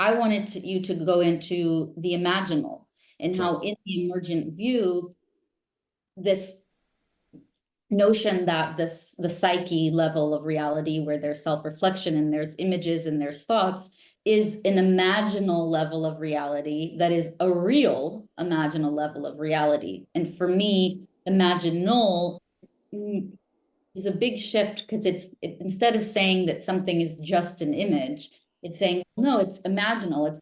I wanted you to go into the imaginal and how in the emergent view, this notion that the psyche level of reality where there's self-reflection and there's images and there's thoughts is an imaginal level of reality that is a real imaginal level of reality. And for me, imaginal is a big shift because instead of saying that something is just an image, it's saying, no, it's imaginal.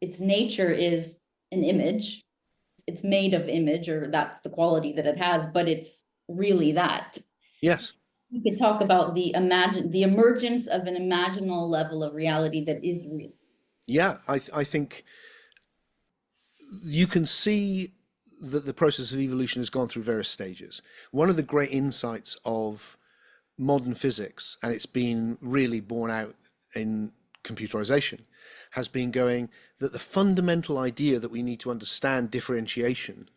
Its nature is an image. It's made of image, or that's the quality that it has, but it's really that. Yes. We could talk about the emergence of an imaginal level of reality that is real. Yeah, I think you can see that the process of evolution has gone through various stages. One of the great insights of modern physics, and it's been really borne out in computerization, has been going that the fundamental idea that we need to understand differentiation,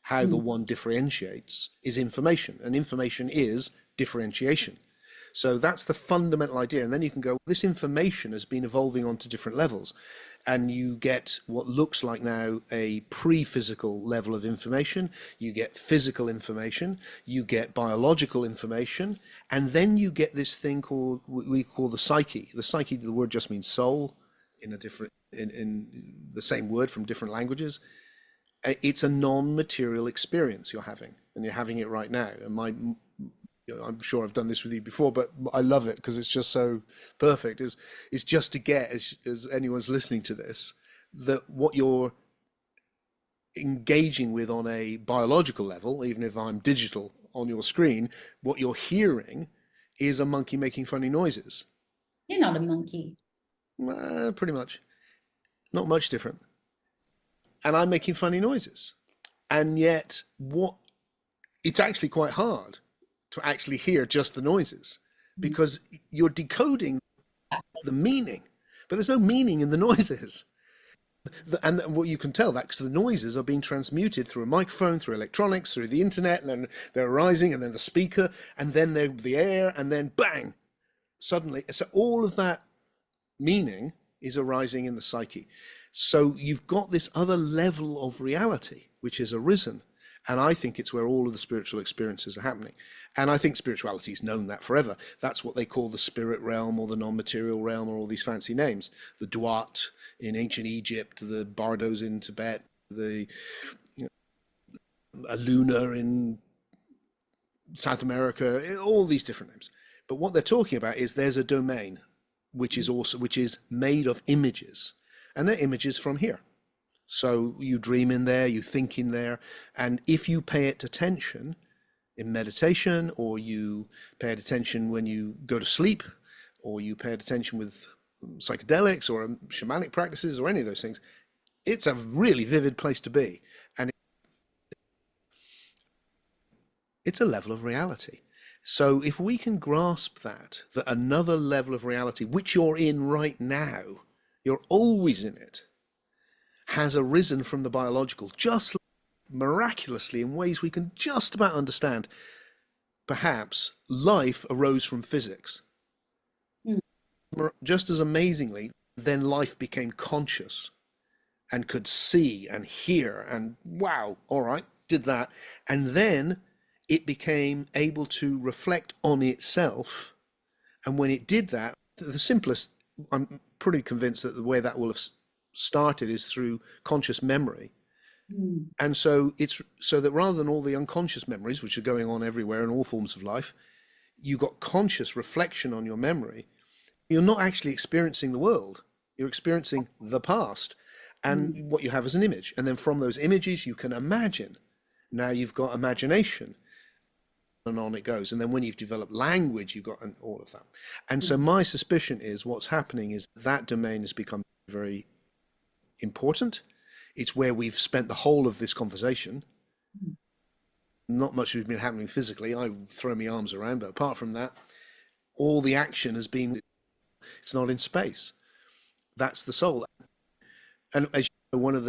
how the one differentiates, is information, and information is differentiation. So that's the fundamental idea. And then you can go, this information has been evolving onto different levels, and you get what looks like now a pre-physical level of information. You get physical information, you get biological information, and then you get this thing called, we call the psyche. The psyche, the word just means soul in a different, in the same word from different languages. It's a non-material experience you're having, and you're having it right now. And I'm sure I've done this with you before, but I love it because it's just so perfect. Is just to get, as anyone's listening to this, that what you're engaging with on a biological level, even if I'm digital on your screen, what you're hearing is a monkey making funny noises. You're not a monkey. Pretty much. Not much different. And I'm making funny noises. And yet, it's actually quite hard to actually hear just the noises, because you're decoding the meaning, but there's no meaning in the noises. And what you can tell, that because the noises are being transmuted through a microphone, through electronics, through the internet, and then they're arising, and then the speaker, and then the air, and then bang, suddenly. So all of that meaning is arising in the psyche. So you've got this other level of reality which has arisen. And I think it's where all of the spiritual experiences are happening. And I think spirituality has known that forever. That's what they call the spirit realm, or the non-material realm, or all these fancy names. The Duat in ancient Egypt, the Bardos in Tibet, the Aluna in South America, all these different names. But what they're talking about is there's a domain which is made of images, and they're images from here. So you dream in there, you think in there, and if you pay it attention in meditation, or you pay it attention when you go to sleep, or you pay it attention with psychedelics or shamanic practices or any of those things, it's a really vivid place to be. And it's a level of reality. So if we can grasp that another level of reality, which you're in right now, you're always in it, has arisen from the biological, just miraculously in ways we can just about understand. Perhaps life arose from physics. Just as amazingly, then life became conscious and could see and hear, and wow, all right, did that. And then it became able to reflect on itself. And when it did that, the simplest, I'm pretty convinced that the way that will have started is through conscious memory. And so it's so that rather than all the unconscious memories which are going on everywhere in all forms of life, you got conscious reflection on your memory. You're not actually experiencing the world, you're experiencing the past, and what you have is an image. And then from those images you can imagine. Now you've got imagination, and on it goes. And then when you've developed language, you've got all of that. And so my suspicion is what's happening is that domain has become very important. It's where we've spent the whole of this conversation. Not much has been happening physically. I throw my arms around, but apart from that, all the action has been, it's not in space. That's the soul. And as you know, one of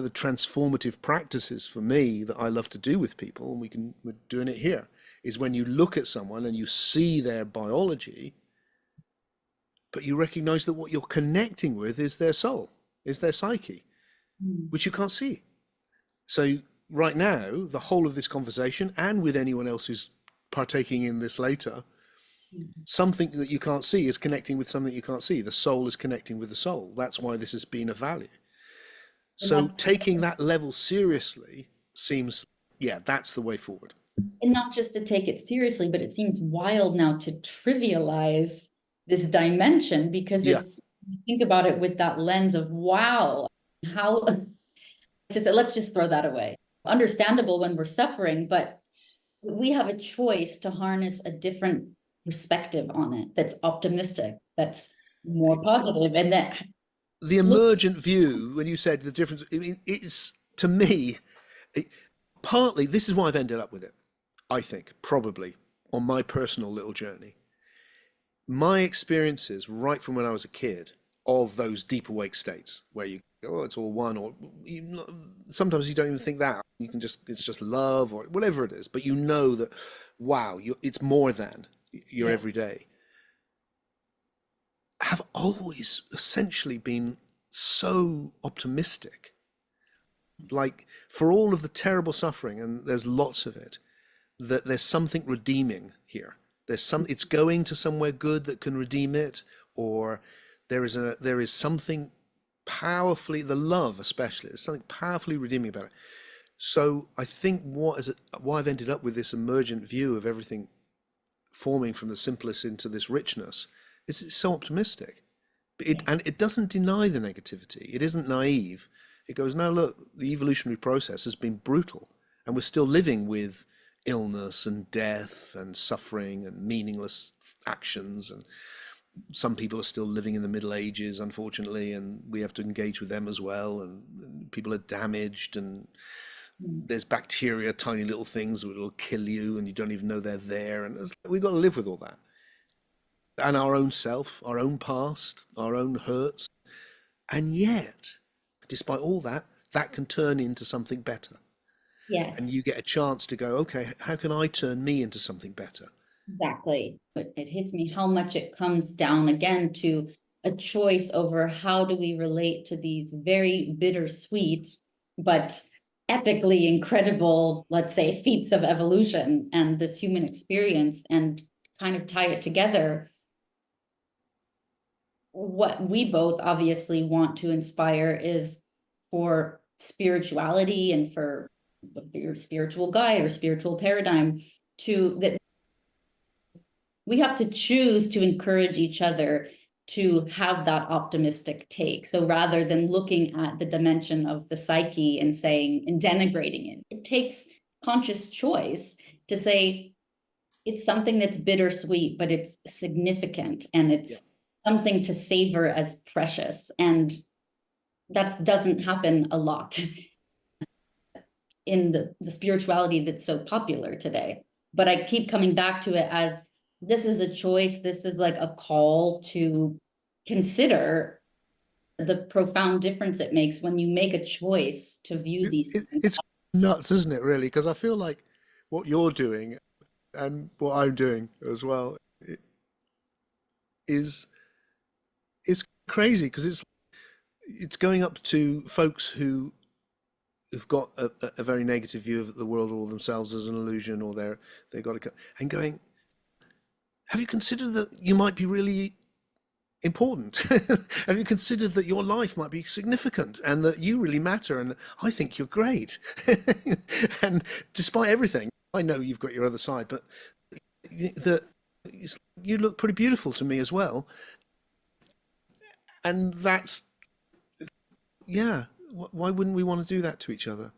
the transformative practices for me that I love to do with people, and we're doing it here, is when you look at someone and you see their biology, but you recognize that what you're connecting with is their soul, is their psyche, which you can't see. So right now, the whole of this conversation, and with anyone else who's partaking in this later, something that you can't see is connecting with something you can't see. The soul is connecting with the soul. That's why this has been of value. And So that's, taking that level seriously seems, yeah, that's the way forward. and not just to take it seriously, but it seems wild now to trivialize this dimension, because Yeah. it's, you think about it with that lens of, wow, how, just let's just throw that away. Understandable when we're suffering, but we have a choice to harness a different perspective on it that's optimistic, that's more positive, and that The look, emergent view, when you said the difference, I mean, it's, to me, it, partly, this is why I've ended up with it, I think, probably, on my personal little journey. My experiences right from when I was a kid of those deep awake states where you go, oh, it's all one, or sometimes you don't even think that. You can just, it's just love or whatever it is, but you know that, wow, it's more than your yeah, everyday. Have always essentially been so optimistic. Like, for all of the terrible suffering, and there's lots of it, that there's something redeeming here. There's some, it's going to somewhere good that can redeem it, or there is something powerfully, the love especially, there's something powerfully redeeming about it. So I think why I've ended up with this emergent view of everything forming from the simplest into this richness is it's so optimistic. yeah, And it doesn't deny the negativity. It isn't naive. It goes, no, look, the evolutionary process has been brutal, and we're still living with illness and death and suffering and meaningless actions. And some people are still living in the Middle Ages, unfortunately, and we have to engage with them as well. And people are damaged, and there's bacteria, tiny little things that will kill you, and you don't even know they're there. And we've got to live with all that. And our own self, our own past, our own hurts. And yet, despite all that, that can turn into something better. And yes, you get a chance to go, okay, how can I turn me into something better? exactly. But it hits me how much it comes down again to a choice over how do we relate to these very bittersweet, but epically incredible, let's say, feats of evolution and this human experience, and kind of tie it together. What we both obviously want to inspire is for spirituality and for your spiritual guide or spiritual paradigm, to that we have to choose to encourage each other to have that optimistic take. So rather than looking at the dimension of the psyche and saying and denigrating it, it takes conscious choice to say it's something that's bittersweet, but it's significant, and Yeah. it's something to savor as precious. And that doesn't happen a lot in the spirituality that's so popular today. But I keep coming back to it as this is a choice. This is like a call to consider the profound difference it makes when you make a choice to view these things. It's nuts, isn't it, really? Because I feel like what you're doing and what I'm doing as well is is crazy, because it's going up to folks who've got a very negative view of the world or themselves as an illusion, or they've got to, and going, have you considered that you might be really important? Have you considered that your life might be significant and that you really matter? And I think you're great. And despite everything, I know you've got your other side, but that you look pretty beautiful to me as well. And that's, yeah, why wouldn't we want to do that to each other?